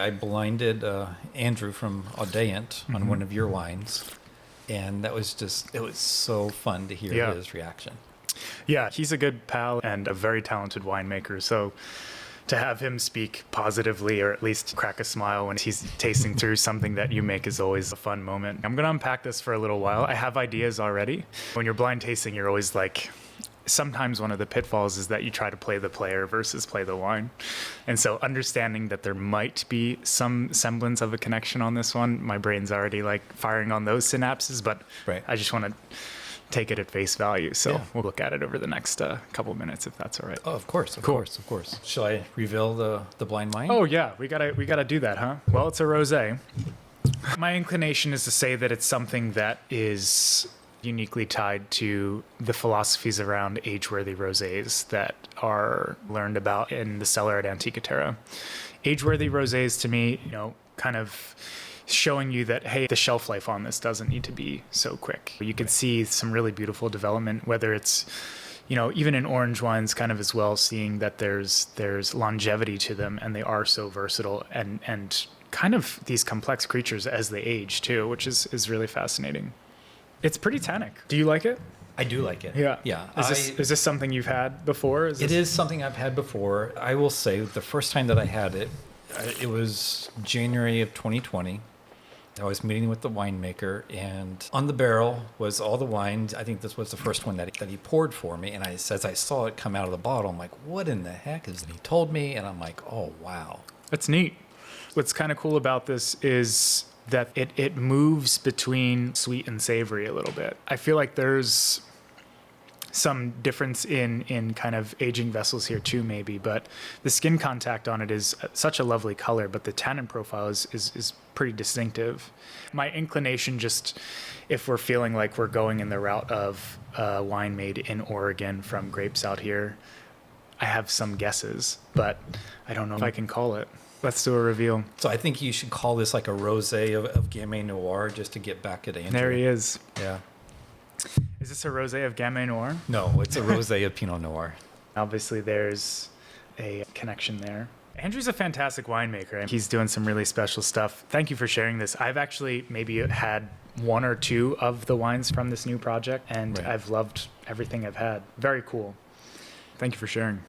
I blinded Andrew from Audeant on one of your wines, and it was so fun to hear his reaction. Yeah, he's a good pal and a very talented winemaker. So to have him speak positively or at least crack a smile when he's tasting through something that you make is always a fun moment. I'm going to unpack this for a little while. I have ideas already. When you're blind tasting, you're always like, sometimes one of the pitfalls is that you try to play the player versus play the wine. And so understanding that there might be some semblance of a connection on this one, my brain's already like firing on those synapses, but I just want to take it at face value. So we'll look at it over the next couple minutes, if that's all right. Oh, of course. Shall I reveal the blind wine? Oh yeah, we gotta do that, huh? Well, it's a rosé. My inclination is to say that it's something that is uniquely tied to the philosophies around age-worthy rosés that are learned about in the cellar at Antiqua Terra. Age-worthy rosés, to me, kind of showing you that, hey, the shelf life on this doesn't need to be so quick. You can see some really beautiful development, whether it's, even in orange wines kind of as well, seeing that there's longevity to them and they are so versatile and kind of these complex creatures as they age too, which is really fascinating. It's pretty tannic. Do you like it? I do like it. Yeah. Is this something you've had before? It is something I've had before. I will say the first time that I had it, it was January of 2020. I was meeting with the winemaker, and on the barrel was all the wines. I think this was the first one that he poured for me. And as I saw it come out of the bottle, I'm like, what in the heck is it? He told me, and I'm like, oh, wow. That's neat. What's kind of cool about this is that it moves between sweet and savory a little bit. I feel like there's some difference in kind of aging vessels here too, maybe, but the skin contact on it is such a lovely color, but the tannin profile is pretty distinctive. My inclination, just if we're feeling like we're going in the route of wine made in Oregon from grapes out here, I have some guesses, but I don't know if I can call it. Let's do a reveal. So I think you should call this like a rosé of Gamay Noir, just to get back at Andrew. There he is. Yeah. Is this a rosé of Gamay Noir? No, it's a rosé of Pinot Noir. Obviously, there's a connection there. Andrew's a fantastic winemaker, and he's doing some really special stuff. Thank you for sharing this. I've actually maybe had one or two of the wines from this new project, and I've loved everything I've had. Very cool. Thank you for sharing.